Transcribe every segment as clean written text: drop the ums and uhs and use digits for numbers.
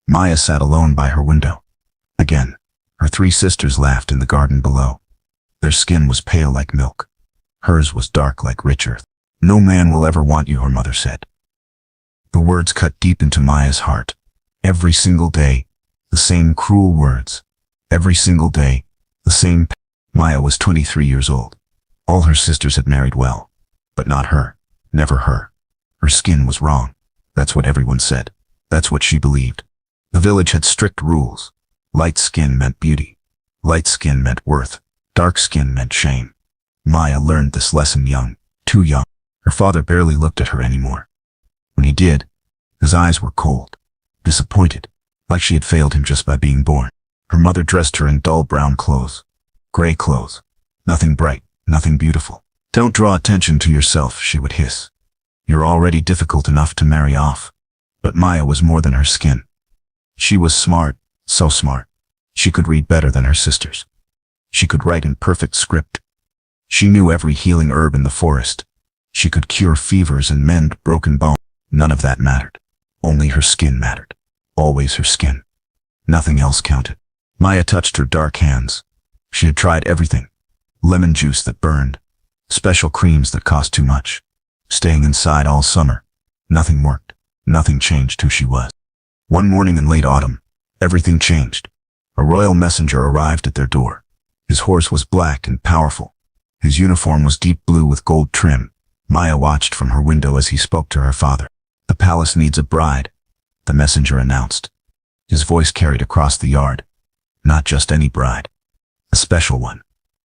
Maya sat alone by her window. Again, her three sisters laughed in the garden below. Their skin was pale like milk. Hers was dark like rich earth. "No man will ever want you," her mother said. The words cut deep into Maya's heart. Every single day, the same cruel words. Every single day, the same. Maya was 23 years old. All her sisters had married well. But not her. Never her. Her skin was wrong. That's what everyone said. That's what she believed. The village had strict rules. Light skin meant beauty. Light skin meant worth. Dark skin meant shame. Maya learned this lesson young. Too young. Her father barely looked at her anymore. When he did, his eyes were cold. Disappointed. Like she had failed him just by being born. Her mother dressed her in dull brown clothes. Gray clothes. Nothing bright. Nothing beautiful. "Don't draw attention to yourself," she would hiss. "You're already difficult enough to marry off." But Maya was more than her skin. She was smart, so smart. She could read better than her sisters. She could write in perfect script. She knew every healing herb in the forest. She could cure fevers and mend broken bones. None of that mattered. Only her skin mattered. Always her skin. Nothing else counted. Maya touched her dark hands. She had tried everything. Lemon juice that burned. Special creams that cost too much. Staying inside all summer. Nothing worked. Nothing changed who she was. One morning in late autumn, everything changed. A royal messenger arrived at their door. His horse was black and powerful. His uniform was deep blue with gold trim. Maya watched from her window as he spoke to her father. "The palace needs a bride," the messenger announced. His voice carried across the yard. "Not just any bride. A special one.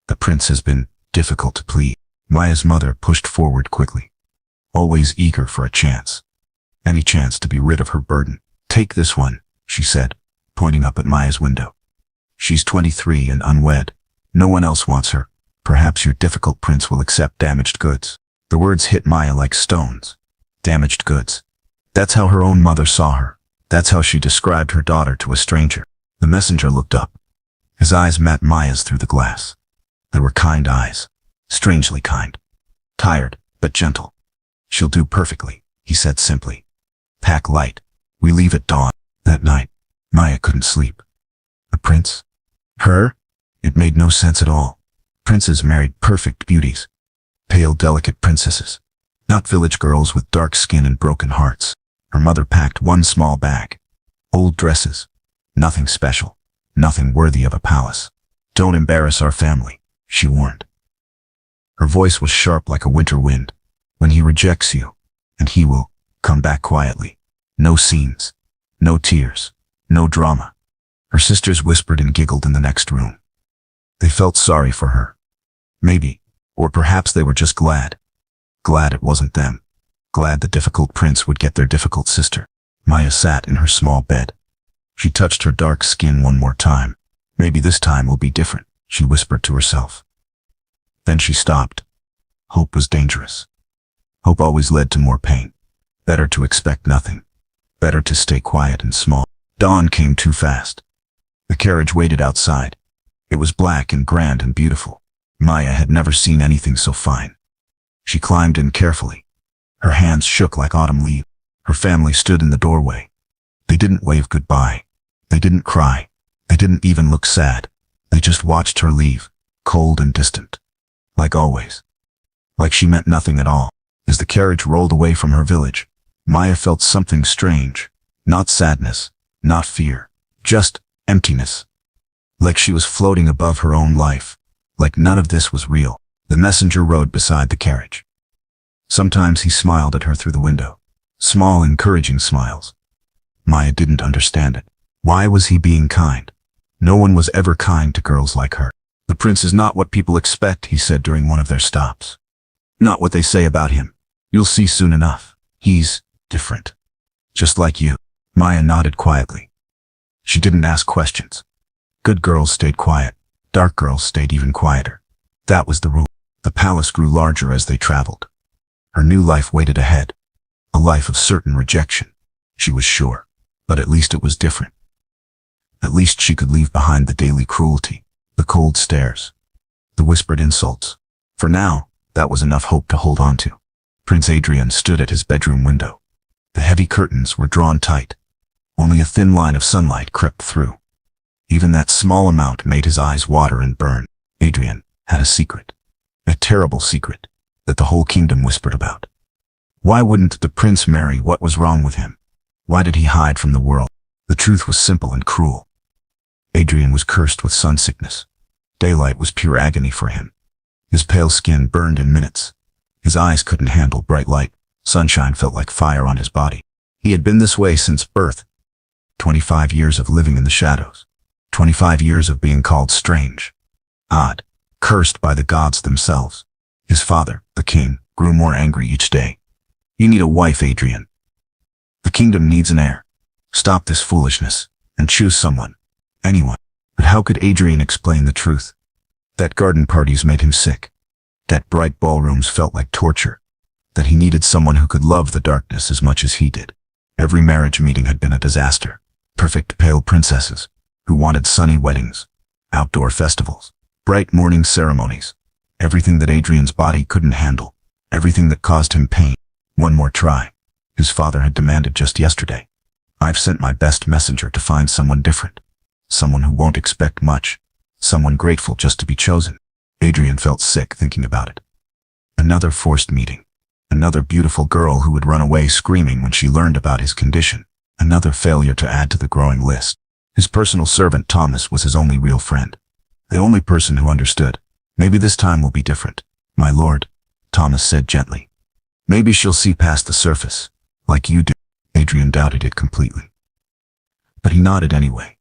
The prince has been difficult to please." Maya's mother pushed forward quickly, always eager for a chance. Any chance to be rid of her burden. "Take this one," she said, pointing up at Maya's window. "She's 23 and unwed. No one else wants her. Perhaps your difficult prince will accept damaged goods." The words hit Maya like stones. Damaged goods. That's how her own mother saw her. That's how she described her daughter to a stranger. The messenger looked up. His eyes met Maya's through the glass. They were kind eyes. Strangely kind. Tired, but gentle. "She'll do perfectly," he said simply. "Pack light. We leave at dawn." That night, Maya couldn't sleep. The prince? Her? It made no sense at all. Princes married perfect beauties. Pale, delicate princesses. Not village girls with dark skin and broken hearts. Her mother packed one small bag. Old dresses. Nothing special. Nothing worthy of a palace. "Don't embarrass our family," she warned. Her voice was sharp like a winter wind. "When he rejects you, and he will, come back quietly. No scenes. No tears. No drama." Her sisters whispered and giggled in the next room. They felt sorry for her. Maybe, or perhaps they were just glad. Glad it wasn't them. Glad the difficult prince would get their difficult sister. Maya sat in her small bed. She touched her dark skin one more time. "Maybe this time will be different," she whispered to herself. Then she stopped. Hope was dangerous. Hope always led to more pain. Better to expect nothing. Better to stay quiet and small. Dawn came too fast. The carriage waited outside. It was black and grand and beautiful. Maya had never seen anything so fine. She climbed in carefully. Her hands shook like autumn leaves. Her family stood in the doorway. They didn't wave goodbye. They didn't cry. They didn't even look sad. They just watched her leave, cold and distant. Like always. Like she meant nothing at all. As the carriage rolled away from her village, Maya felt something strange. Not sadness, not fear, just emptiness. Like she was floating above her own life. Like none of this was real. The messenger rode beside the carriage. Sometimes he smiled at her through the window. Small, encouraging smiles. Maya didn't understand it. Why was he being kind? No one was ever kind to girls like her. "The prince is not what people expect," he said during one of their stops. "Not what they say about him. You'll see soon enough. He's different. Just like you." Maya nodded quietly. She didn't ask questions. Good girls stayed quiet. Dark girls stayed even quieter. That was the rule. The palace grew larger as they traveled. Her new life waited ahead. A life of certain rejection. She was sure. But at least it was different. At least she could leave behind the daily cruelty, the cold stares, the whispered insults. For now, that was enough hope to hold on to. Prince Adrian stood at his bedroom window. The heavy curtains were drawn tight. Only a thin line of sunlight crept through. Even that small amount made his eyes water and burn. Adrian had a secret. A terrible secret that the whole kingdom whispered about. Why wouldn't the prince marry? What was wrong with him? Why did he hide from the world? The truth was simple and cruel. Adrian was cursed with sun sickness. Daylight was pure agony for him. His pale skin burned in minutes. His eyes couldn't handle bright light. Sunshine felt like fire on his body. He had been this way since birth. 25 years of living in the shadows. 25 years of being called strange, odd, cursed by the gods themselves. His father, the king, grew more angry each day. You need a wife, Adrian. The kingdom needs an heir. Stop this foolishness and choose someone. Anyone. But how could Adrian explain the truth? That garden parties made him sick. That bright ballrooms felt like torture. That he needed someone who could love the darkness as much as he did. Every marriage meeting had been a disaster. Perfect pale princesses who wanted sunny weddings, outdoor festivals, bright morning ceremonies. Everything that Adrian's body couldn't handle. Everything that caused him pain. One more try. His father had demanded just yesterday. I've sent my best messenger to find someone different. Someone who won't expect much. Someone grateful just to be chosen. Adrian felt sick thinking about it. Another forced meeting. Another beautiful girl who would run away screaming when she learned about his condition. Another failure to add to the growing list. His personal servant Thomas was his only real friend. The only person who understood. Maybe this time will be different, my lord, Thomas said gently. Maybe she'll see past the surface, like you do. Adrian doubted it completely. But he nodded anyway.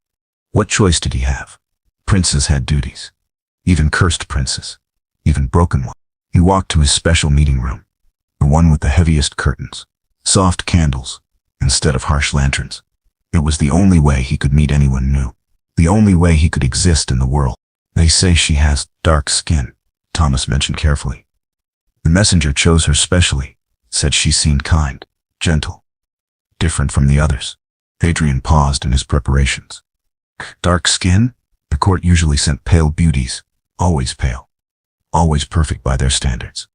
What choice did he have? Princes had duties. Even cursed princes. Even broken ones. He walked to his special meeting room. The one with the heaviest curtains. Soft candles, instead of harsh lanterns. It was the only way he could meet anyone new. The only way he could exist in the world. They say she has dark skin, Thomas mentioned carefully. The messenger chose her specially, said she seemed kind, gentle, different from the others. Adrian paused in his preparations. Dark skin? The court usually sent pale beauties, always pale, always perfect by their standards.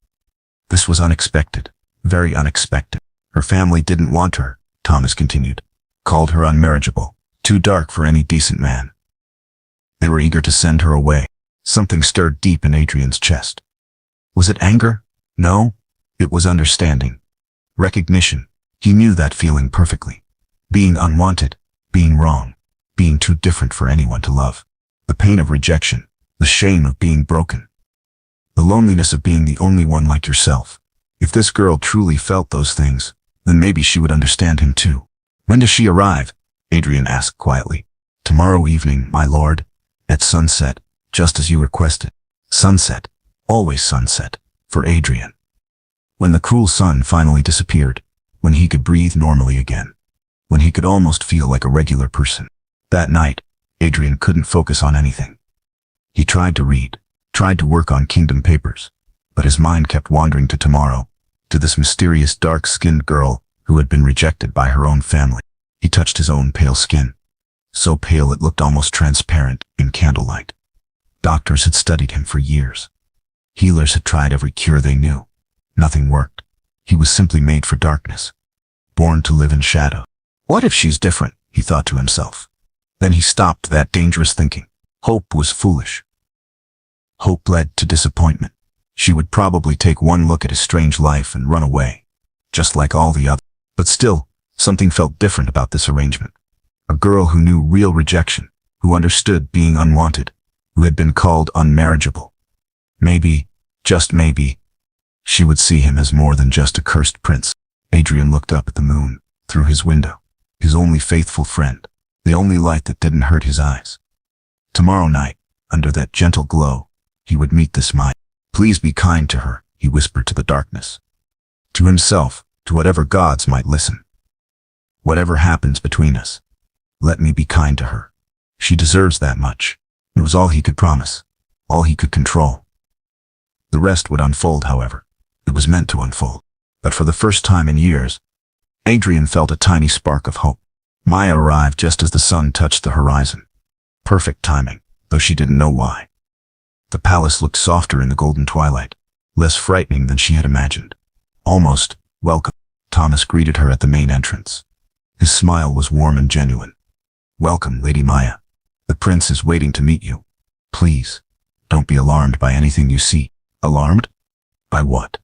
This was unexpected, very unexpected. Her family didn't want her, Thomas continued. Called her unmarriageable, too dark for any decent man. They were eager to send her away. Something stirred deep in Adrian's chest. Was it anger? No, it was understanding. Recognition. He knew that feeling perfectly. Being unwanted, being wrong, being too different for anyone to love. The pain of rejection, the shame of being broken. The loneliness of being the only one like yourself. If this girl truly felt those things, then maybe she would understand him too. When does she arrive? Adrian asked quietly. Tomorrow evening, my lord. At sunset, just as you requested. Sunset. Always sunset. For Adrian. When the cruel sun finally disappeared. When he could breathe normally again. When he could almost feel like a regular person. That night, Adrian couldn't focus on anything. He tried to read. Tried to work on kingdom papers. But his mind kept wandering to tomorrow. To this mysterious dark-skinned girl who had been rejected by her own family. He touched his own pale skin. So pale it looked almost transparent in candlelight. Doctors had studied him for years. Healers had tried every cure they knew. Nothing worked. He was simply made for darkness. Born to live in shadow. What if she's different? He thought to himself. Then he stopped that dangerous thinking. Hope was foolish. Hope led to disappointment. She would probably take one look at his strange life and run away. Just like all the others. But still, something felt different about this arrangement. A girl who knew real rejection, who understood being unwanted, who had been called unmarriageable. Maybe, just maybe, she would see him as more than just a cursed prince. Adrian looked up at the moon, through his window, his only faithful friend, the only light that didn't hurt his eyes. Tomorrow night, under that gentle glow, he would meet this mind. Please be kind to her, he whispered to the darkness. To himself, to whatever gods might listen. Whatever happens between us, let me be kind to her. She deserves that much. It was all he could promise, all he could control. The rest would unfold, however. It was meant to unfold. But for the first time in years, Adrian felt a tiny spark of hope. Maya arrived just as the sun touched the horizon. Perfect timing, though she didn't know why. The palace looked softer in the golden twilight, less frightening than she had imagined. Almost welcome. Thomas greeted her at the main entrance. His smile was warm and genuine. "Welcome, Lady Maya. The prince is waiting to meet you. Please, don't be alarmed by anything you see." Alarmed? By what?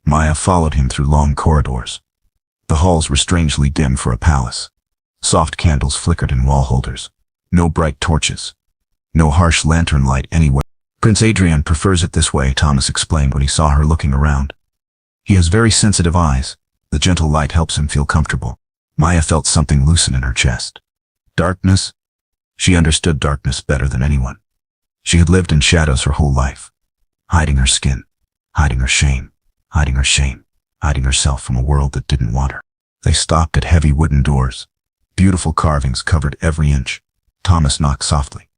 Maya followed him through long corridors. The halls were strangely dim for a palace. Soft candles flickered in wall holders. No bright torches. No harsh lantern light anywhere. "Prince Adrian prefers it this way," Thomas explained when he saw her looking around. "He has very sensitive eyes. The gentle light helps him feel comfortable." Maya felt something loosen in her chest. Darkness? She understood darkness better than anyone. She had lived in shadows her whole life, hiding her skin, hiding her shame, hiding her shame, hiding herself from a world that didn't want her. They stopped at heavy wooden doors. Beautiful carvings covered every inch. Thomas knocked softly.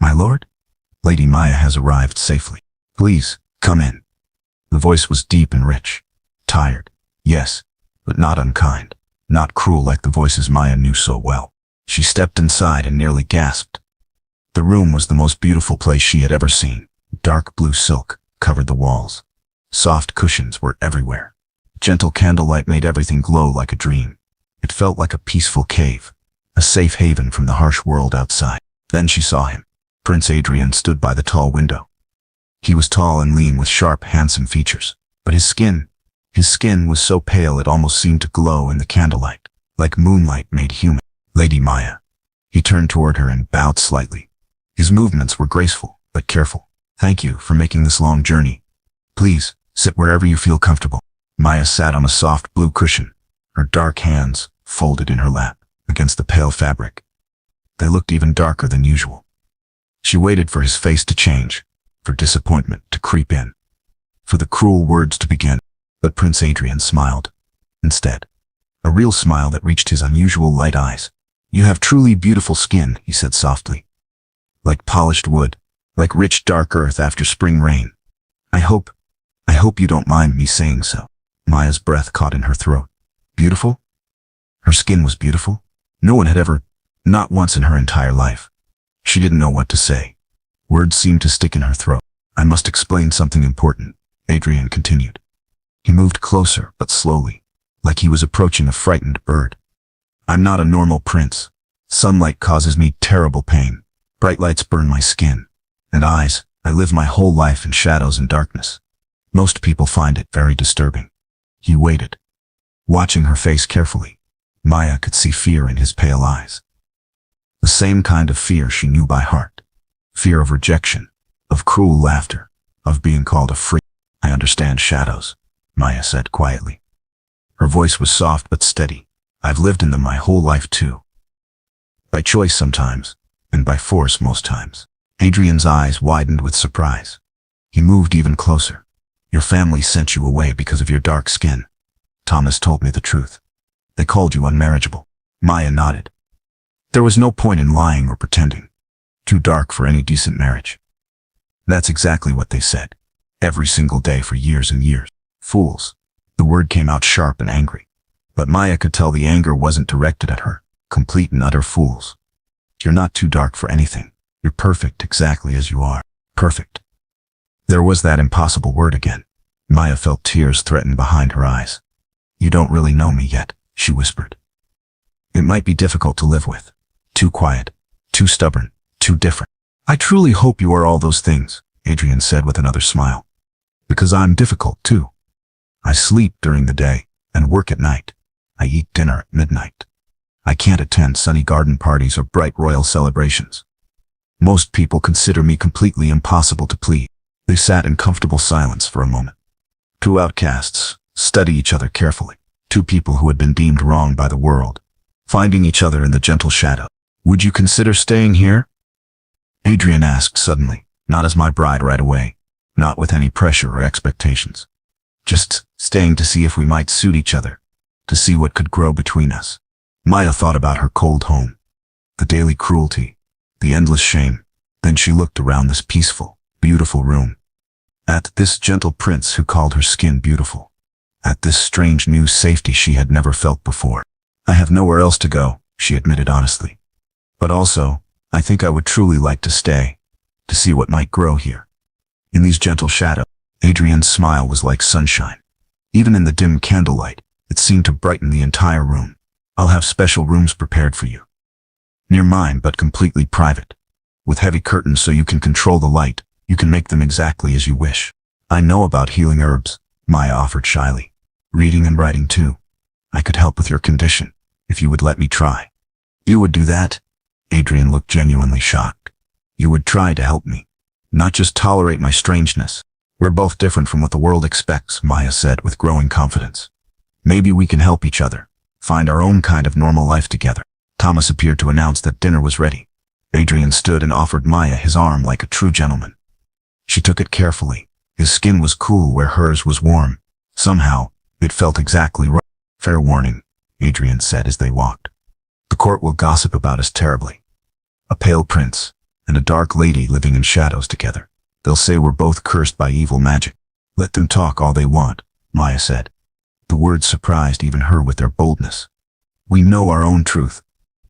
"My lord? Lady Maya has arrived safely. Please, come in." The voice was deep and rich. Tired, yes, but not unkind, not cruel like the voices Maya knew so well. She stepped inside and nearly gasped. The room was the most beautiful place she had ever seen. Dark blue silk covered the walls. Soft cushions were everywhere. Gentle candlelight made everything glow like a dream. It felt like a peaceful cave, a safe haven from the harsh world outside. Then she saw him. Prince Adrian stood by the tall window. He was tall and lean with sharp, handsome features, but his skin was so pale it almost seemed to glow in the candlelight, like moonlight made human. "Lady Maya." He turned toward her and bowed slightly. His movements were graceful, but careful. "Thank you for making this long journey. Please, sit wherever you feel comfortable." Maya sat on a soft blue cushion, her dark hands folded in her lap against the pale fabric. They looked even darker than usual. She waited for his face to change, for disappointment to creep in, for the cruel words to begin. But Prince Adrian smiled. Instead, a real smile that reached his unusual light eyes. "You have truly beautiful skin," he said softly. "Like polished wood, like rich dark earth after spring rain. I hope you don't mind me saying so." Maya's breath caught in her throat. Beautiful? Her skin was beautiful? No one had ever, not once in her entire life. She didn't know what to say. Words seemed to stick in her throat. "I must explain something important," Adrian continued. He moved closer, but slowly, like he was approaching a frightened bird. "I'm not a normal prince. Sunlight causes me terrible pain. Bright lights burn my skin. And eyes, I live my whole life in shadows and darkness. Most people find it very disturbing." He waited, watching her face carefully. Maya could see fear in his pale eyes. The same kind of fear she knew by heart. Fear of rejection, of cruel laughter, of being called a freak. "I understand shadows," Maya said quietly. Her voice was soft but steady. "I've lived in them my whole life too. By choice sometimes, and by force most times." Adrian's eyes widened with surprise. He moved even closer. "Your family sent you away because of your dark skin. Thomas told me the truth. They called you unmarriageable." Maya nodded. There was no point in lying or pretending. Too dark for any decent marriage. "That's exactly what they said. Every single day for years and years. Fools." The word came out sharp and angry. But Maya could tell the anger wasn't directed at her. Complete and utter fools. "You're not too dark for anything. You're perfect exactly as you are. Perfect." There was that impossible word again. Maya felt tears threaten behind her eyes. "You don't really know me yet," she whispered. "It might be difficult to live with. Too quiet, too stubborn, too different." "I truly hope you are all those things," Adrian said with another smile. "Because I'm difficult too. I sleep during the day and work at night. I eat dinner at midnight. I can't attend sunny garden parties or bright royal celebrations. Most people consider me completely impossible to please." They sat in comfortable silence for a moment. Two outcasts study each other carefully. Two people who had been deemed wrong by the world, finding each other in the gentle shadow. "Would you consider staying here?" Adrian asked suddenly. "Not as my bride right away. Not with any pressure or expectations. Just staying to see if we might suit each other, to see what could grow between us." Maya thought about her cold home, the daily cruelty, the endless shame. Then she looked around this peaceful, beautiful room. At this gentle prince who called her skin beautiful. At this strange new safety she had never felt before. "I have nowhere else to go," she admitted honestly. "But also, I think I would truly like to stay, to see what might grow here." In these gentle shadows, Adrian's smile was like sunshine. Even in the dim candlelight, it seemed to brighten the entire room. I'll have special rooms prepared for you. Near mine, but completely private. With heavy curtains so you can control the light. You can make them exactly as you wish. I know about healing herbs, Maya offered shyly. Reading and writing too. I could help with your condition, if you would let me try. You would do that? Adrian looked genuinely shocked. You would try to help me, not just tolerate my strangeness. We're both different from what the world expects, Maya said with growing confidence. Maybe we can help each other, find our own kind of normal life together. Thomas appeared to announce that dinner was ready. Adrian stood and offered Maya his arm like a true gentleman. She took it carefully. His skin was cool where hers was warm. Somehow, it felt exactly right. Fair warning, Adrian said as they walked. The court will gossip about us terribly. A pale prince and a dark lady living in shadows together. They'll say we're both cursed by evil magic. Let them talk all they want, Maya said. The words surprised even her with their boldness. We know our own truth.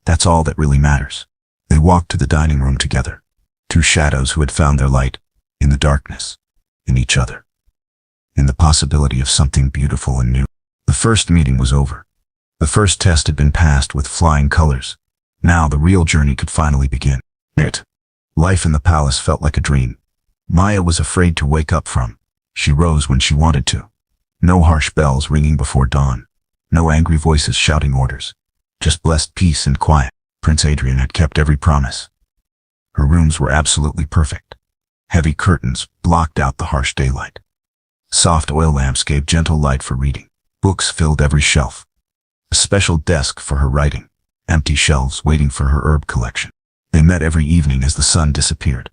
That's all that really matters. They walked to the dining room together. Two shadows who had found their light in the darkness, in each other, in the possibility of something beautiful and new. The first meeting was over. The first test had been passed with flying colors. Now the real journey could finally begin. Life in the palace felt like a dream. Maya was afraid to wake up from. She rose when she wanted to. No harsh bells ringing before dawn. No angry voices shouting orders. Just blessed peace and quiet. Prince Adrian had kept every promise. Her rooms were absolutely perfect. Heavy curtains blocked out the harsh daylight. Soft oil lamps gave gentle light for reading. Books filled every shelf. A special desk for her writing. Empty shelves waiting for her herb collection. They met every evening as the sun disappeared.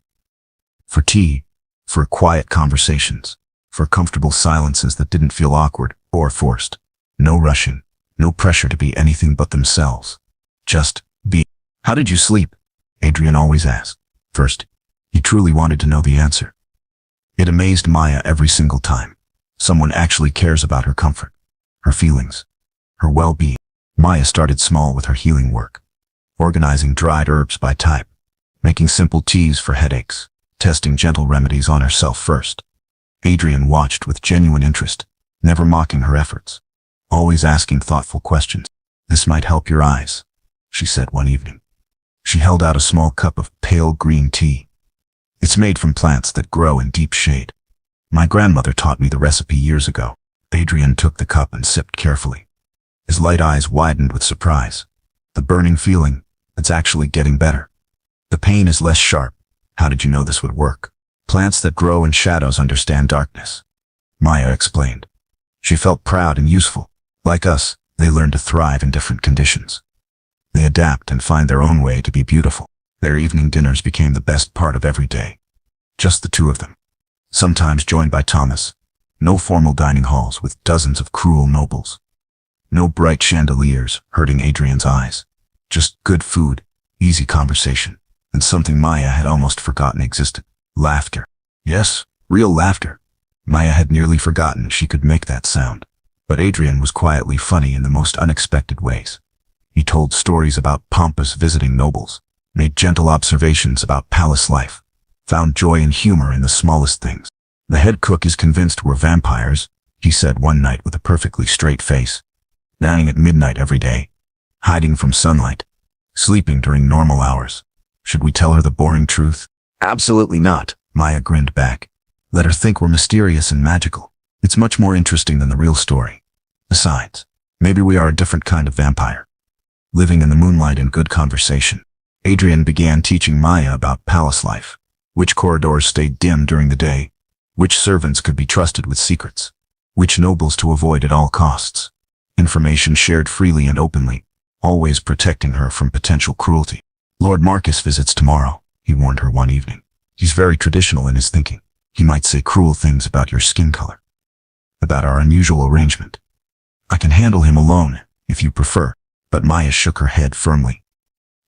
For tea, for quiet conversations, for comfortable silences that didn't feel awkward or forced. No rushing, no pressure to be anything but themselves. Just be. How did you sleep? Adrian always asked. First, he truly wanted to know the answer. It amazed Maya every single time. Someone actually cares about her comfort, her feelings, her well-being. Maya started small with her healing work, organizing dried herbs by type, making simple teas for headaches, testing gentle remedies on herself first. Adrian watched with genuine interest, never mocking her efforts, always asking thoughtful questions. This might help your eyes, she said one evening. She held out a small cup of pale green tea. It's made from plants that grow in deep shade. My grandmother taught me the recipe years ago. Adrian took the cup and sipped carefully. His light eyes widened with surprise. The burning feeling, it's actually getting better. The pain is less sharp. How did you know this would work? Plants that grow in shadows understand darkness, Maya explained. She felt proud and useful. Like us, they learn to thrive in different conditions. They adapt and find their own way to be beautiful. Their evening dinners became the best part of every day. Just the two of them. Sometimes joined by Thomas. No formal dining halls with dozens of cruel nobles. No bright chandeliers hurting Adrian's eyes. Just good food, easy conversation, and something Maya had almost forgotten existed. Laughter. Yes, real laughter. Maya had nearly forgotten she could make that sound. But Adrian was quietly funny in the most unexpected ways. He told stories about pompous visiting nobles, made gentle observations about palace life, found joy and humor in the smallest things. The head cook is convinced we're vampires, he said one night with a perfectly straight face. Dying at midnight every day, hiding from sunlight, sleeping during normal hours. Should we tell her the boring truth? Absolutely not, Maya grinned back. Let her think we're mysterious and magical. It's much more interesting than the real story. Besides, maybe we are a different kind of vampire, living in the moonlight and good conversation. Adrian began teaching Maya about palace life, which corridors stayed dim during the day, which servants could be trusted with secrets, which nobles to avoid at all costs. Information shared freely and openly, always protecting her from potential cruelty. Lord Marcus visits tomorrow, he warned her one evening. He's very traditional in his thinking. He might say cruel things about your skin color, about our unusual arrangement. I can handle him alone, if you prefer. But Maya shook her head firmly.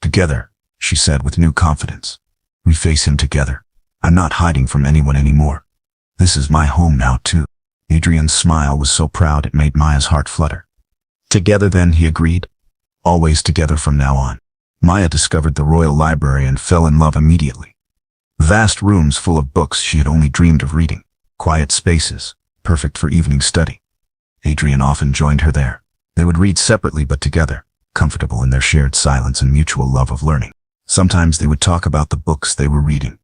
Together, she said with new confidence. We face him together. I'm not hiding from anyone anymore. This is my home now too. Adrian's smile was so proud it made Maya's heart flutter. Together then, he agreed. Always together from now on. Maya discovered the royal library and fell in love immediately. Vast rooms full of books she had only dreamed of reading. Quiet spaces, perfect for evening study. Adrian often joined her there. They would read separately but together, comfortable in their shared silence and mutual love of learning. Sometimes they would talk about the books they were reading,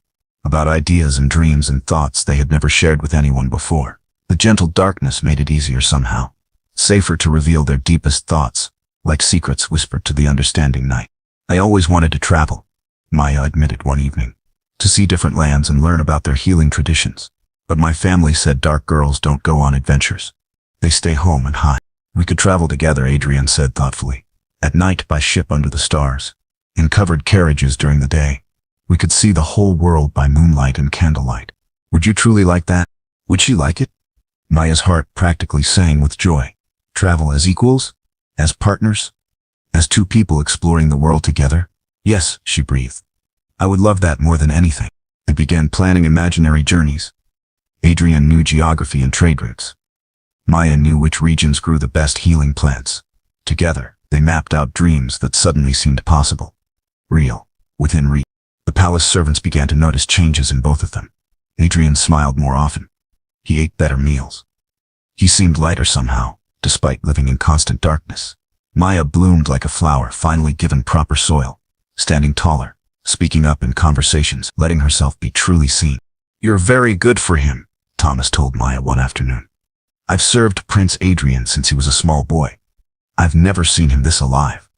about ideas and dreams and thoughts they had never shared with anyone before. The gentle darkness made it easier somehow, safer to reveal their deepest thoughts, like secrets whispered to the understanding night. I always wanted to travel, Maya admitted one evening, to see different lands and learn about their healing traditions. But my family said dark girls don't go on adventures. They stay home and hide. We could travel together, Adrian said thoughtfully. At night by ship under the stars. In covered carriages during the day. We could see the whole world by moonlight and candlelight. Would you truly like that? Would she like it? Maya's heart practically sang with joy. Travel as equals? As partners? As two people exploring the world together? Yes, she breathed. I would love that more than anything. They began planning imaginary journeys. Adrian knew geography and trade routes. Maya knew which regions grew the best healing plants. Together, they mapped out dreams that suddenly seemed possible. Real, within reach. The palace servants began to notice changes in both of them. Adrian smiled more often. He ate better meals. He seemed lighter somehow, despite living in constant darkness. Maya bloomed like a flower finally given proper soil, standing taller, speaking up in conversations, letting herself be truly seen. You're very good for him, Thomas told Maya one afternoon. I've served Prince Adrian since he was a small boy. I've never seen him this alive.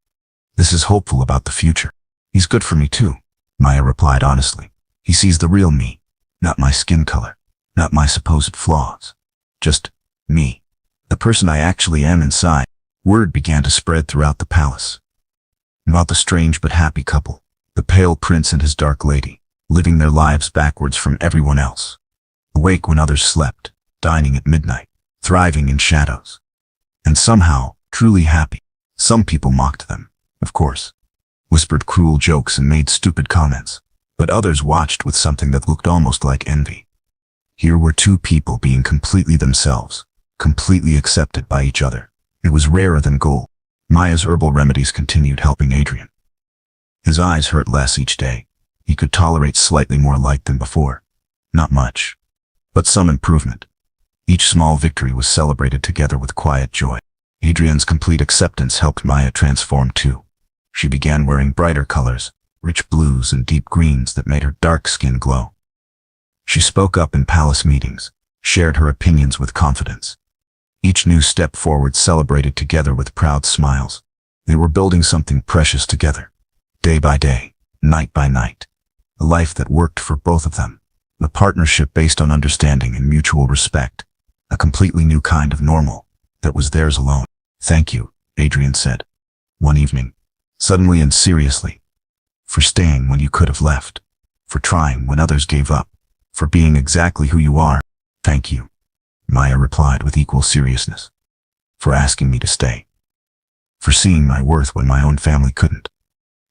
This is hopeful about the future. He's good for me too, Maya replied honestly. He sees the real me, not my skin color, not my supposed flaws. Just me, the person I actually am inside. Word began to spread throughout the palace about the strange but happy couple, the pale prince and his dark lady, living their lives backwards from everyone else. Awake when others slept, dining at midnight, thriving in shadows. And somehow, truly happy. Some people mocked them, of course, whispered cruel jokes and made stupid comments, but others watched with something that looked almost like envy. Here were two people being completely themselves, completely accepted by each other. It was rarer than gold. Maya's herbal remedies continued helping Adrian. His eyes hurt less each day. He could tolerate slightly more light than before. Not much, but some improvement. Each small victory was celebrated together with quiet joy. Adrian's complete acceptance helped Maya transform too. She began wearing brighter colors, rich blues and deep greens that made her dark skin glow. She spoke up in palace meetings, shared her opinions with confidence. Each new step forward celebrated together with proud smiles. They were building something precious together, day by day, night by night. A life that worked for both of them. A partnership based on understanding and mutual respect. A completely new kind of normal that was theirs alone. Thank you, Adrian said, one evening, suddenly and seriously. For staying when you could have left. For trying when others gave up. For being exactly who you are. Thank you, Maya replied with equal seriousness. For asking me to stay. For seeing my worth when my own family couldn't.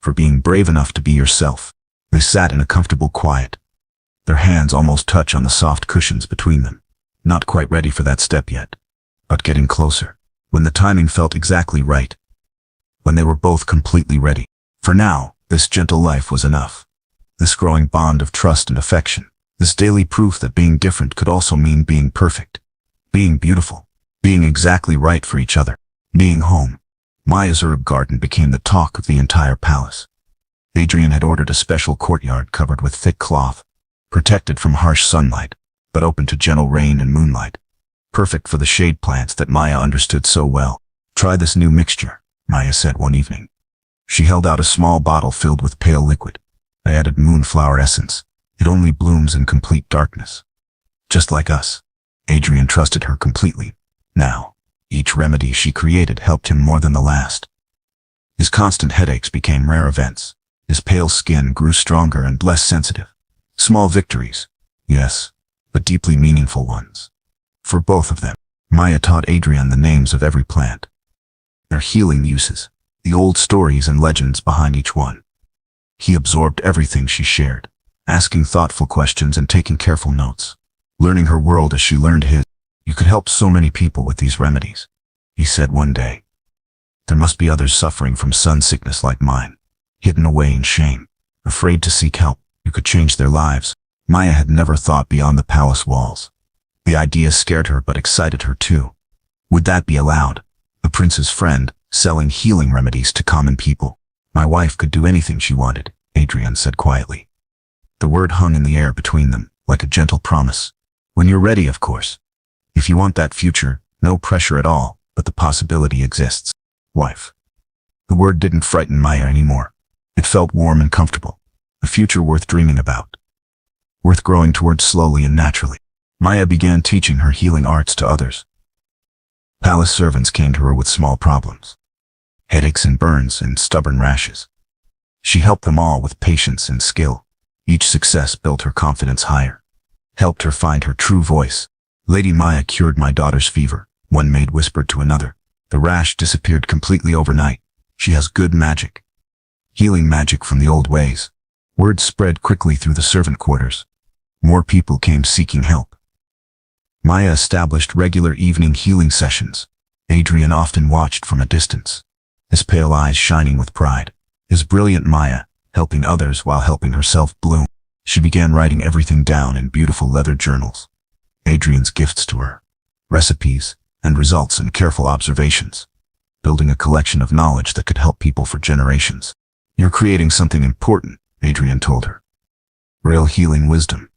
For being brave enough to be yourself. They sat in a comfortable quiet. Their hands almost touch on the soft cushions between them. Not quite ready for that step yet, but getting closer. When the timing felt exactly right. When they were both completely ready. For now, this gentle life was enough. This growing bond of trust and affection. This daily proof that being different could also mean being perfect. Being beautiful. Being exactly right for each other. Being home. Maya's herb garden became the talk of the entire palace. Adrian had ordered a special courtyard covered with thick cloth, protected from harsh sunlight, but open to gentle rain and moonlight. Perfect for the shade plants that Maya understood so well. Try this new mixture, Maya said one evening. She held out a small bottle filled with pale liquid. I added moonflower essence. It only blooms in complete darkness. Just like us. Adrian trusted her completely. Now, each remedy she created helped him more than the last. His constant headaches became rare events. His pale skin grew stronger and less sensitive. Small victories, yes, but deeply meaningful ones. For both of them, Maya taught Adrian the names of every plant, their healing uses, the old stories and legends behind each one. He absorbed everything she shared, asking thoughtful questions and taking careful notes, learning her world as she learned his. You could help so many people with these remedies, he said one day. There must be others suffering from sun sickness like mine, hidden away in shame, afraid to seek help. You could change their lives. Maya had never thought beyond the palace walls. The idea scared her but excited her too. Would that be allowed? The prince's friend, selling healing remedies to common people. My wife could do anything she wanted, Adrian said quietly. The word hung in the air between them, like a gentle promise. When you're ready, of course. If you want that future, no pressure at all, but the possibility exists. Wife. The word didn't frighten Maya anymore. It felt warm and comfortable. A future worth dreaming about. Worth growing towards slowly and naturally. Maya began teaching her healing arts to others. Palace servants came to her with small problems. Headaches and burns and stubborn rashes. She helped them all with patience and skill. Each success built her confidence higher. Helped her find her true voice. Lady Maya cured my daughter's fever, one maid whispered to another. The rash disappeared completely overnight. She has good magic. Healing magic from the old ways. Word spread quickly through the servant quarters. More people came seeking help. Maya established regular evening healing sessions. Adrian often watched from a distance, his pale eyes shining with pride. His brilliant Maya, helping others while helping herself bloom. She began writing everything down in beautiful leather journals. Adrian's gifts to her, recipes, and results and careful observations, building a collection of knowledge that could help people for generations. You're creating something important, Adrian told her. Real healing wisdom.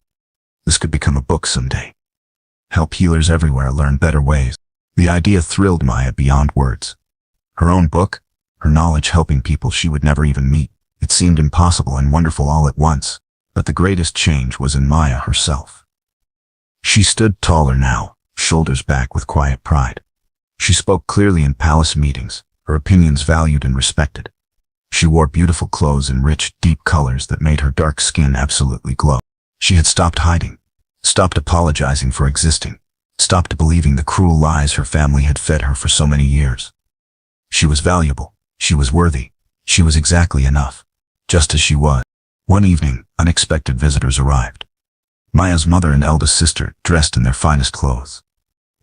This could become a book someday. Help healers everywhere learn better ways. The idea thrilled Maya beyond words. Her own book, her knowledge helping people she would never even meet. It seemed impossible and wonderful all at once, but the greatest change was in Maya herself. She stood taller now, shoulders back with quiet pride. She spoke clearly in palace meetings, her opinions valued and respected. She wore beautiful clothes in rich, deep colors that made her dark skin absolutely glow. She had stopped hiding, stopped apologizing for existing, stopped believing the cruel lies her family had fed her for so many years. She was valuable, she was worthy, she was exactly enough, just as she was. One evening, unexpected visitors arrived. Maya's mother and eldest sister, dressed in their finest clothes.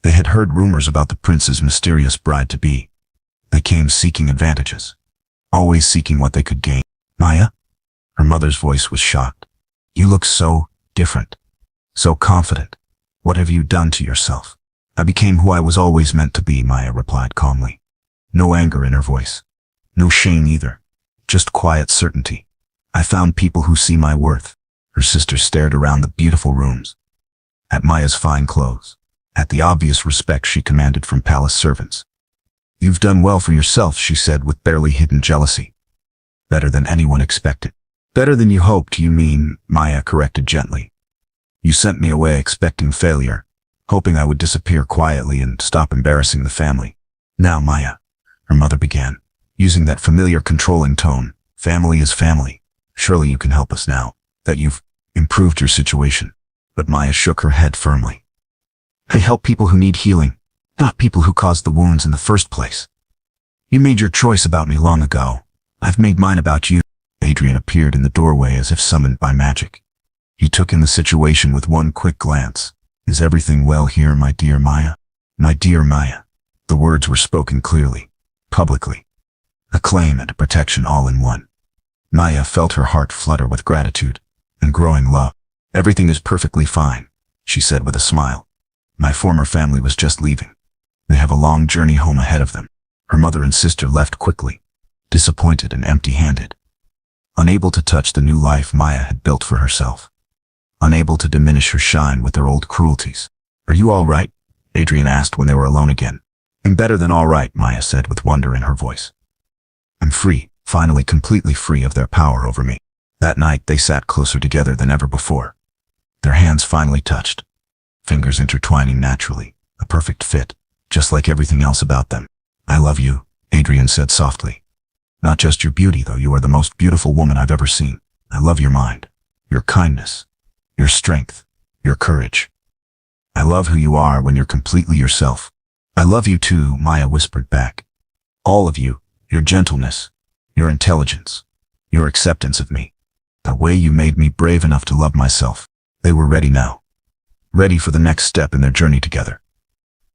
They had heard rumors about the prince's mysterious bride-to-be. They came seeking advantages, always seeking what they could gain. Maya? Her mother's voice was shocked. You look so different, so confident. What have you done to yourself? I became who I was always meant to be, Maya replied calmly. No anger in her voice. No shame either. Just quiet certainty. I found people who see my worth. Her sister stared around the beautiful rooms. At Maya's fine clothes. At the obvious respect she commanded from palace servants. You've done well for yourself, she said with barely hidden jealousy. Better than anyone expected. Better than you hoped, you mean, Maya corrected gently. You sent me away expecting failure, hoping I would disappear quietly and stop embarrassing the family. Now, Maya, her mother began, using that familiar controlling tone. Family is family. Surely you can help us now, that you've improved your situation. But Maya shook her head firmly. I help people who need healing, not people who caused the wounds in the first place. You made your choice about me long ago. I've made mine about you. Adrian appeared in the doorway as if summoned by magic. He took in the situation with one quick glance. Is everything well here, my dear Maya? My dear Maya. The words were spoken clearly, publicly. A claim and a protection all in one. Maya felt her heart flutter with gratitude and growing love. Everything is perfectly fine, she said with a smile. My former family was just leaving. They have a long journey home ahead of them. Her mother and sister left quickly, disappointed and empty-handed. Unable to touch the new life Maya had built for herself. Unable to diminish her shine with their old cruelties. Are you all right? Adrian asked when they were alone again. I'm better than all right, Maya said with wonder in her voice. I'm free, finally completely free of their power over me. That night they sat closer together than ever before. Their hands finally touched. Fingers intertwining naturally, a perfect fit, just like everything else about them. I love you, Adrian said softly. Not just your beauty, though. You are the most beautiful woman I've ever seen. I love your mind, your kindness, your strength, your courage. I love who you are when you're completely yourself. I love you too, Maya whispered back. All of you, your gentleness, your intelligence, your acceptance of me. The way you made me brave enough to love myself. They were ready now. Ready for the next step in their journey together.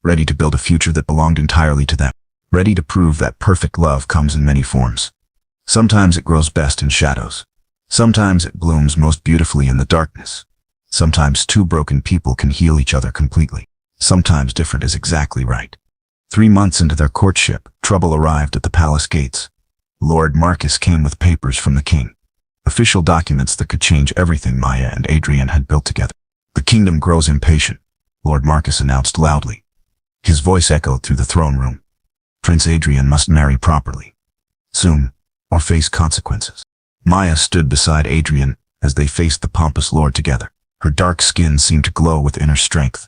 Ready to build a future that belonged entirely to them. Ready to prove that perfect love comes in many forms. Sometimes it grows best in shadows. Sometimes it blooms most beautifully in the darkness. Sometimes two broken people can heal each other completely. Sometimes different is exactly right. 3 months into their courtship, trouble arrived at the palace gates. Lord Marcus came with papers from the king. Official documents that could change everything Maya and Adrian had built together. The kingdom grows impatient, Lord Marcus announced loudly. His voice echoed through the throne room. Prince Adrian must marry properly. Soon, or face consequences. Maya stood beside Adrian as they faced the pompous lord together. Her dark skin seemed to glow with inner strength.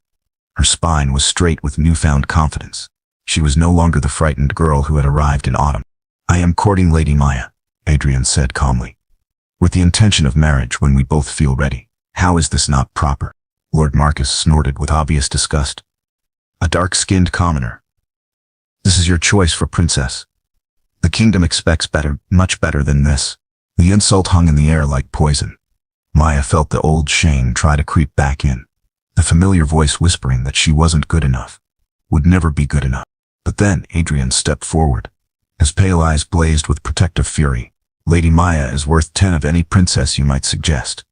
Her spine was straight with newfound confidence. She was no longer the frightened girl who had arrived in autumn. I am courting Lady Maya, Adrian said calmly, with the intention of marriage when we both feel ready. How is this not proper? Lord Marcus snorted with obvious disgust. A dark-skinned commoner. This is your choice for princess. The kingdom expects better, much better than this. The insult hung in the air like poison. Maya felt the old shame try to creep back in. The familiar voice whispering that she wasn't good enough. Would never be good enough. But then Adrian stepped forward. His pale eyes blazed with protective fury. Lady Maya is worth 10 of any princess you might suggest.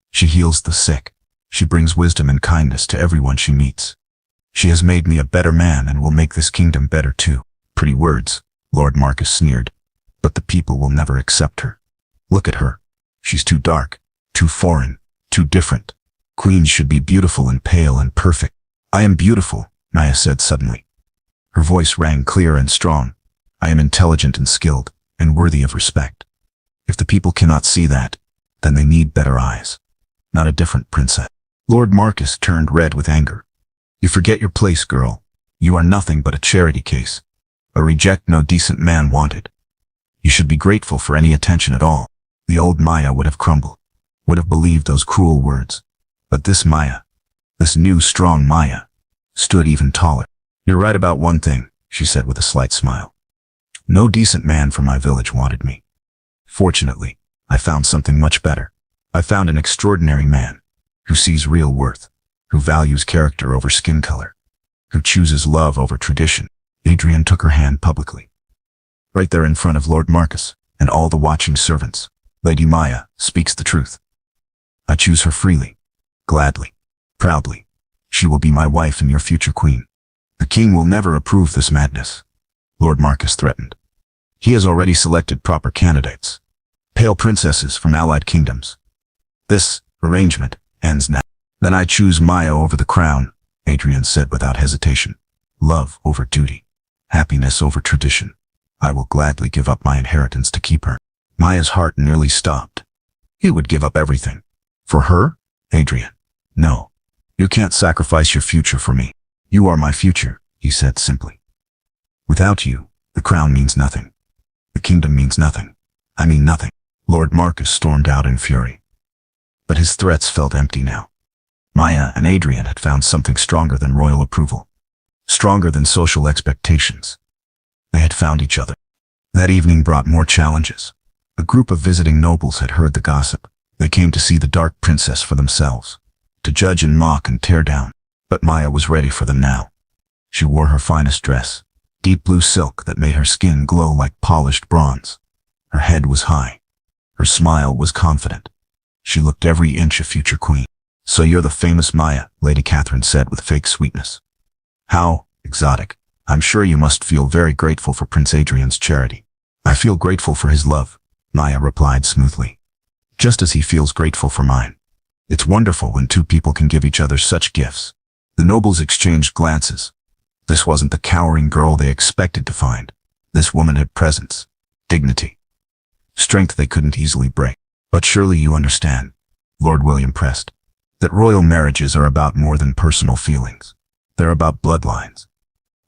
She heals the sick. She brings wisdom and kindness to everyone she meets. She has made me a better man and will make this kingdom better too. Pretty words, Lord Marcus sneered. But the people will never accept her. Look at her. She's too dark, too foreign, too different. Queens should be beautiful and pale and perfect. I am beautiful, Maya said suddenly. Her voice rang clear and strong. I am intelligent and skilled, and worthy of respect. If the people cannot see that, then they need better eyes. Not a different princess. Lord Marcus turned red with anger. You forget your place, girl. You are nothing but a charity case. A reject no decent man wanted. You should be grateful for any attention at all. The old Maya would have crumbled, would have believed those cruel words. But this Maya, this new strong Maya, stood even taller. You're right about one thing, she said with a slight smile. No decent man from my village wanted me. Fortunately, I found something much better. I found an extraordinary man, who sees real worth, who values character over skin color, who chooses love over tradition. Adrian took her hand publicly. Right there in front of Lord Marcus and all the watching servants. Lady Maya speaks the truth. I choose her freely, gladly, proudly. She will be my wife and your future queen. The king will never approve this madness, Lord Marcus threatened. He has already selected proper candidates, pale princesses from allied kingdoms. This arrangement ends now. Then I choose Maya over the crown, Adrian said without hesitation. Love over duty, happiness over tradition. I will gladly give up my inheritance to keep her. Maya's heart nearly stopped. He would give up everything. For her? Adrian. No. You can't sacrifice your future for me. You are my future, he said simply. Without you, the crown means nothing. The kingdom means nothing. I mean nothing. Lord Marcus stormed out in fury. But his threats felt empty now. Maya and Adrian had found something stronger than royal approval. Stronger than social expectations. They had found each other. That evening brought more challenges. A group of visiting nobles had heard the gossip. They came to see the dark princess for themselves, to judge and mock and tear down. But Maya was ready for them now. She wore her finest dress, deep blue silk that made her skin glow like polished bronze. Her head was high. Her smile was confident. She looked every inch a future queen. So you're the famous Maya, Lady Catherine said with fake sweetness. How exotic. I'm sure you must feel very grateful for Prince Adrian's charity. I feel grateful for his love, Maya replied smoothly. Just as he feels grateful for mine. It's wonderful when two people can give each other such gifts. The nobles exchanged glances. This wasn't the cowering girl they expected to find. This woman had presence, dignity, strength they couldn't easily break. But surely you understand, Lord William pressed, that royal marriages are about more than personal feelings. They're about bloodlines,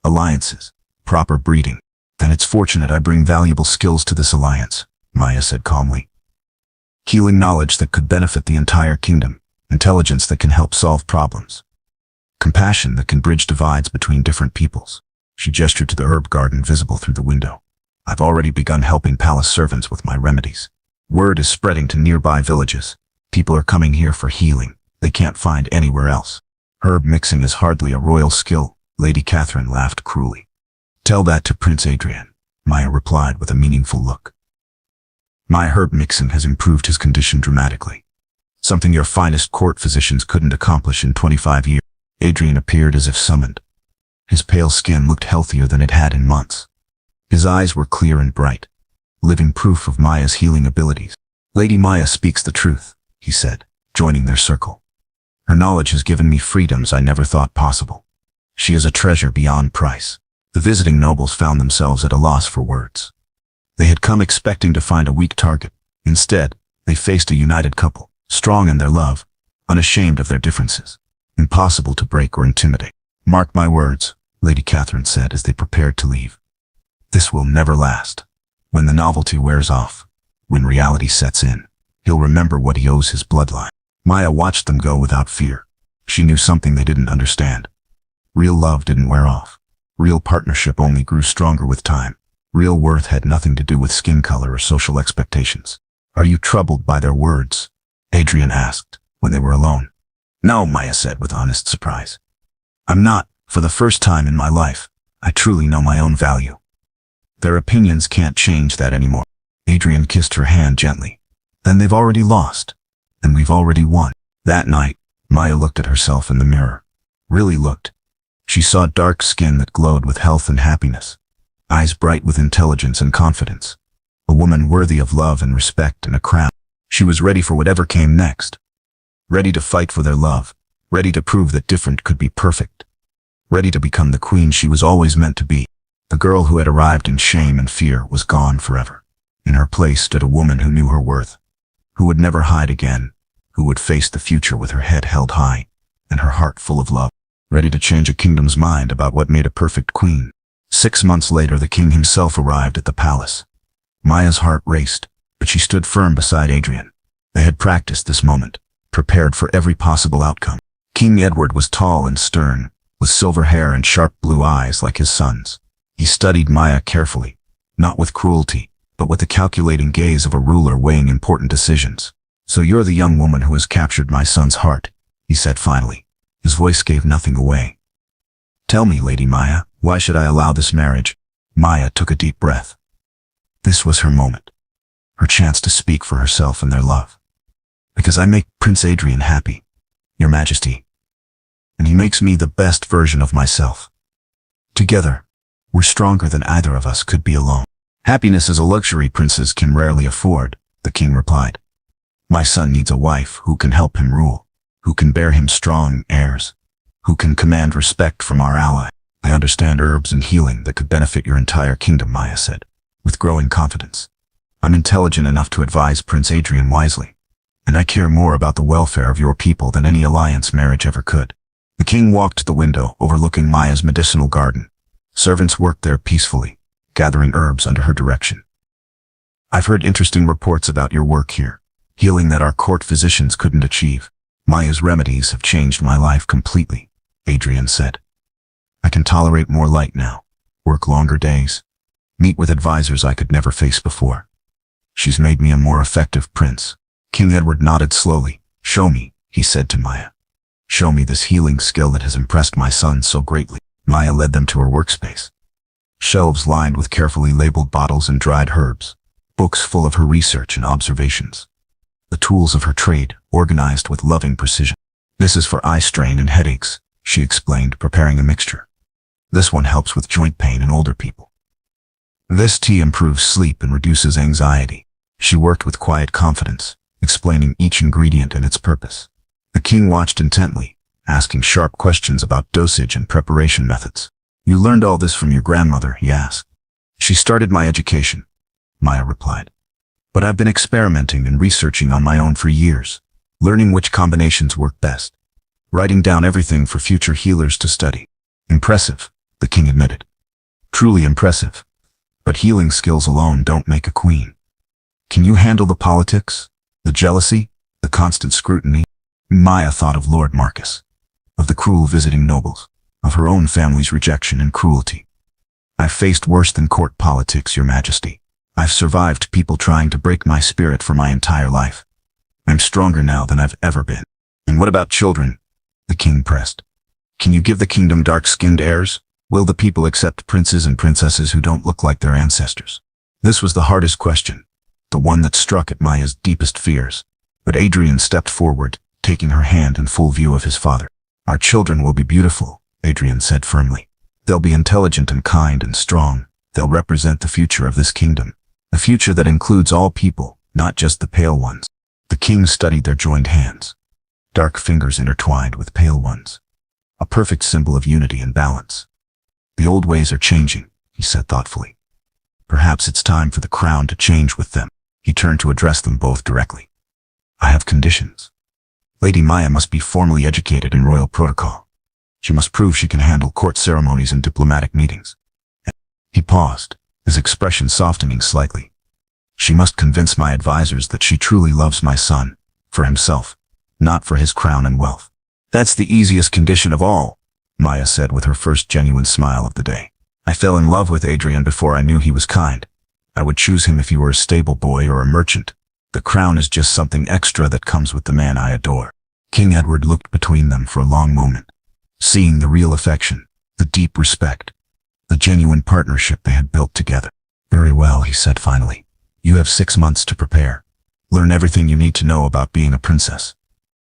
alliances, proper breeding. Then it's fortunate I bring valuable skills to this alliance, Maya said calmly. Healing knowledge that could benefit the entire kingdom, intelligence that can help solve problems, compassion that can bridge divides between different peoples. She gestured to the herb garden visible through the window. I've already begun helping palace servants with my remedies. Word is spreading to nearby villages. People are coming here for healing they can't find anywhere else. Herb mixing is hardly a royal skill, Lady Catherine laughed cruelly. Tell that to Prince Adrian, Maya replied with a meaningful look. My herb mixing has improved his condition dramatically. Something your finest court physicians couldn't accomplish in 25 years. Adrian appeared as if summoned. His pale skin looked healthier than it had in months. His eyes were clear and bright, living proof of Maya's healing abilities. Lady Maya speaks the truth, he said, joining their circle. Her knowledge has given me freedoms I never thought possible. She is a treasure beyond price. The visiting nobles found themselves at a loss for words. They had come expecting to find a weak target. Instead, they faced a united couple, strong in their love, unashamed of their differences, impossible to break or intimidate. Mark my words, Lady Catherine said as they prepared to leave. This will never last. When the novelty wears off, when reality sets in, he'll remember what he owes his bloodline. Maya watched them go without fear. She knew something they didn't understand. Real love didn't wear off. Real partnership only grew stronger with time. Real worth had nothing to do with skin color or social expectations. Are you troubled by their words? Adrian asked, when they were alone. No, Maya said with honest surprise. I'm not. For the first time in my life, I truly know my own value. Their opinions can't change that anymore. Adrian kissed her hand gently. Then they've already lost. And we've already won. That night, Maya looked at herself in the mirror. Really looked. She saw dark skin that glowed with health and happiness. Eyes bright with intelligence and confidence. A woman worthy of love and respect and a crown. She was ready for whatever came next. Ready to fight for their love. Ready to prove that different could be perfect. Ready to become the queen she was always meant to be. The girl who had arrived in shame and fear was gone forever. In her place stood a woman who knew her worth, who would never hide again, who would face the future with her head held high and her heart full of love, ready to change a kingdom's mind about what made a perfect queen. 6 months later, the king himself arrived at the palace. Maya's heart raced, but she stood firm beside Adrian. They had practiced this moment, prepared for every possible outcome. King Edward was tall and stern, with silver hair and sharp blue eyes like his son's. He studied Maya carefully, not with cruelty, but with the calculating gaze of a ruler weighing important decisions. So you're the young woman who has captured my son's heart, he said finally. His voice gave nothing away. Tell me, Lady Maya, why should I allow this marriage? Maya took a deep breath. This was her moment, her chance to speak for herself and their love. Because I make Prince Adrian happy, Your Majesty, and he makes me the best version of myself. Together, we're stronger than either of us could be alone. Happiness is a luxury princes can rarely afford, the king replied. My son needs a wife who can help him rule, who can bear him strong heirs, who can command respect from our ally. I understand herbs and healing that could benefit your entire kingdom, Maya said, with growing confidence. I'm intelligent enough to advise Prince Adrian wisely, and I care more about the welfare of your people than any alliance marriage ever could. The king walked to the window overlooking Maya's medicinal garden. Servants worked there peacefully, gathering herbs under her direction. I've heard interesting reports about your work here, healing that our court physicians couldn't achieve. Maya's remedies have changed my life completely, Adrian said. I can tolerate more light now, work longer days, meet with advisors I could never face before. She's made me a more effective prince. King Edward nodded slowly. Show me, he said to Maya. Show me this healing skill that has impressed my son so greatly. Maya led them to her workspace. Shelves lined with carefully labeled bottles and dried herbs, books full of her research and observations. The tools of her trade, organized with loving precision. This is for eye strain and headaches, she explained, preparing a mixture. This one helps with joint pain in older people. This tea improves sleep and reduces anxiety. She worked with quiet confidence, explaining each ingredient and its purpose. The king watched intently, asking sharp questions about dosage and preparation methods. You learned all this from your grandmother, he asked. She started my education, Maya replied. But I've been experimenting and researching on my own for years, learning which combinations work best, writing down everything for future healers to study. Impressive, the king admitted. Truly impressive. But healing skills alone don't make a queen. Can you handle the politics, the jealousy, the constant scrutiny? Maya thought of Lord Marcus, of the cruel visiting nobles, of her own family's rejection and cruelty. I've faced worse than court politics, Your Majesty. I've survived people trying to break my spirit for my entire life. I'm stronger now than I've ever been. And what about children? The king pressed. Can you give the kingdom dark-skinned heirs? Will the people accept princes and princesses who don't look like their ancestors? This was the hardest question, the one that struck at Maya's deepest fears. But Adrian stepped forward, taking her hand in full view of his father. Our children will be beautiful, Adrian said firmly. They'll be intelligent and kind and strong. They'll represent the future of this kingdom. A future that includes all people, not just the pale ones. The king studied their joined hands. Dark fingers intertwined with pale ones. A perfect symbol of unity and balance. The old ways are changing, he said thoughtfully. Perhaps it's time for the crown to change with them. He turned to address them both directly. I have conditions. Lady Maya must be formally educated in royal protocol. She must prove she can handle court ceremonies and diplomatic meetings. He paused, his expression softening slightly. She must convince my advisors that she truly loves my son, for himself, not for his crown and wealth. That's the easiest condition of all, Maya said with her first genuine smile of the day. I fell in love with Adrian before I knew he was kind. I would choose him if he were a stable boy or a merchant. The crown is just something extra that comes with the man I adore. King Edward looked between them for a long moment, seeing the real affection, the deep respect, the genuine partnership they had built together. Very well, he said finally. You have 6 months to prepare. Learn everything you need to know about being a princess.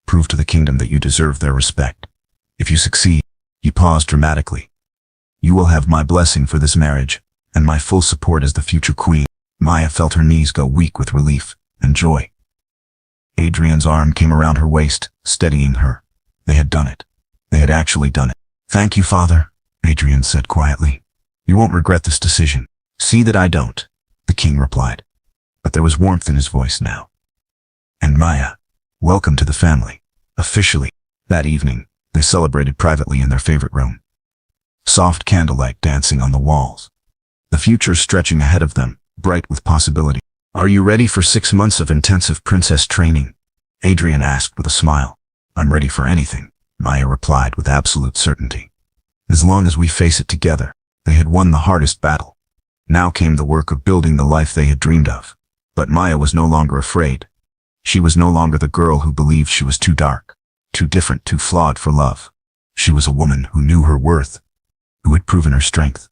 Prove to the kingdom that you deserve their respect. If you succeed, he paused dramatically. You will have my blessing for this marriage, and my full support as the future queen. Maya felt her knees go weak with relief and joy. Adrian's arm came around her waist, steadying her. They had done it. They had actually done it. Thank you, father, Adrian said quietly. You won't regret this decision. See that I don't, the king replied. But there was warmth in his voice now. And Maya, welcome to the family. Officially. That evening, they celebrated privately in their favorite room. Soft candlelight dancing on the walls. The future stretching ahead of them, bright with possibility. Are you ready for 6 months of intensive princess training? Adrian asked with a smile. I'm ready for anything, Maya replied with absolute certainty. As long as we face it together. They had won the hardest battle. Now came the work of building the life they had dreamed of. But Maya was no longer afraid. She was no longer the girl who believed she was too dark, too different, too flawed for love. She was a woman who knew her worth, who had proven her strength,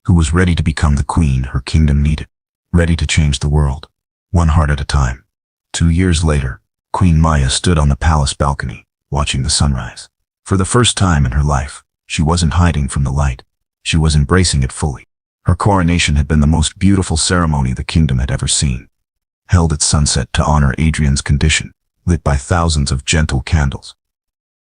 who was ready to become the queen her kingdom needed, ready to change the world, one heart at a time. 2 years later, Queen Maya stood on the palace balcony, watching the sunrise. For the first time in her life, she wasn't hiding from the light. She was embracing it fully. Her coronation had been the most beautiful ceremony the kingdom had ever seen. Held at sunset to honor Adrian's condition, lit by thousands of gentle candles.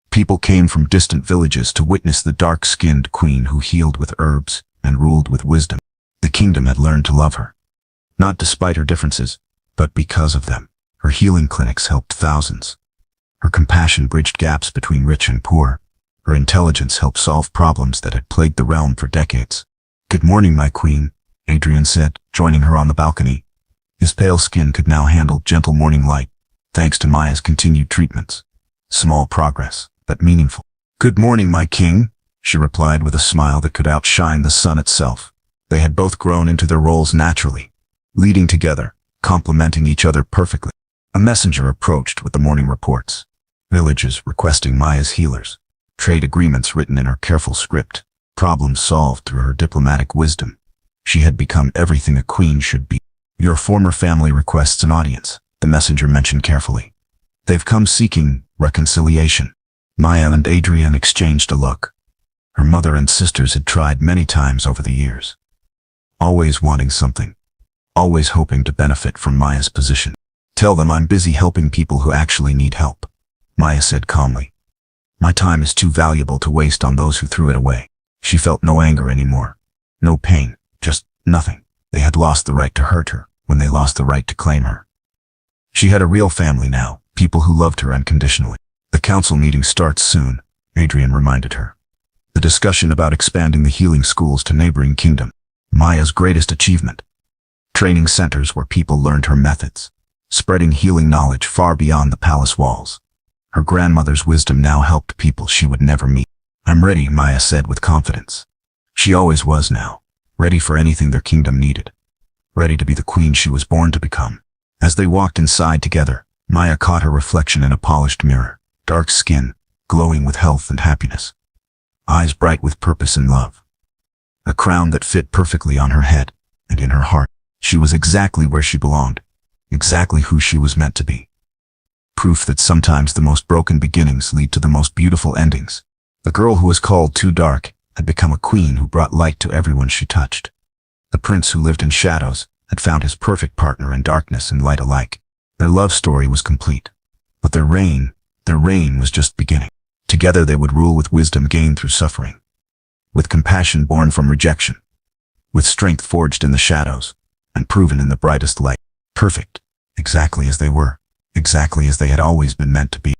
People came from distant villages to witness the dark-skinned queen who healed with herbs and ruled with wisdom. The kingdom had learned to love her. Not despite her differences, but because of them. Her healing clinics helped thousands. Her compassion bridged gaps between rich and poor. Her intelligence helped solve problems that had plagued the realm for decades. Good morning, my queen, Adrian said, joining her on the balcony. His pale skin could now handle gentle morning light, thanks to Maya's continued treatments. Small progress, but meaningful. Good morning, my king, she replied with a smile that could outshine the sun itself. They had both grown into their roles naturally, leading together, complementing each other perfectly. A messenger approached with the morning reports. Villages requesting Maya's healers. Trade agreements written in her careful script. Problems solved through her diplomatic wisdom. She had become everything a queen should be. Your former family requests an audience, the messenger mentioned carefully. They've come seeking reconciliation. Maya and Adrian exchanged a look. Her mother and sisters had tried many times over the years. Always wanting something. Always hoping to benefit from Maya's position. Tell them I'm busy helping people who actually need help, Maya said calmly. My time is too valuable to waste on those who threw it away. She felt no anger anymore. No pain, just nothing. They had lost the right to hurt her when they lost the right to claim her. She had a real family now, people who loved her unconditionally. The council meeting starts soon, Adrian reminded her. The discussion about expanding the healing schools to neighboring kingdom. Maya's greatest achievement. Training centers where people learned her methods, spreading healing knowledge far beyond the palace walls. Her grandmother's wisdom now helped people she would never meet. I'm ready, Maya said with confidence. She always was now, ready for anything their kingdom needed. Ready to be the queen she was born to become. As they walked inside together, Maya caught her reflection in a polished mirror. Dark skin, glowing with health and happiness. Eyes bright with purpose and love. A crown that fit perfectly on her head, and in her heart. She was exactly where she belonged. Exactly who she was meant to be. Proof that sometimes the most broken beginnings lead to the most beautiful endings. The girl who was called too dark, had become a queen who brought light to everyone she touched. The prince who lived in shadows had found his perfect partner in darkness and light alike. Their love story was complete, but their reign was just beginning. Together they would rule with wisdom gained through suffering, with compassion born from rejection, with strength forged in the shadows and proven in the brightest light. Perfect, exactly as they were, exactly as they had always been meant to be.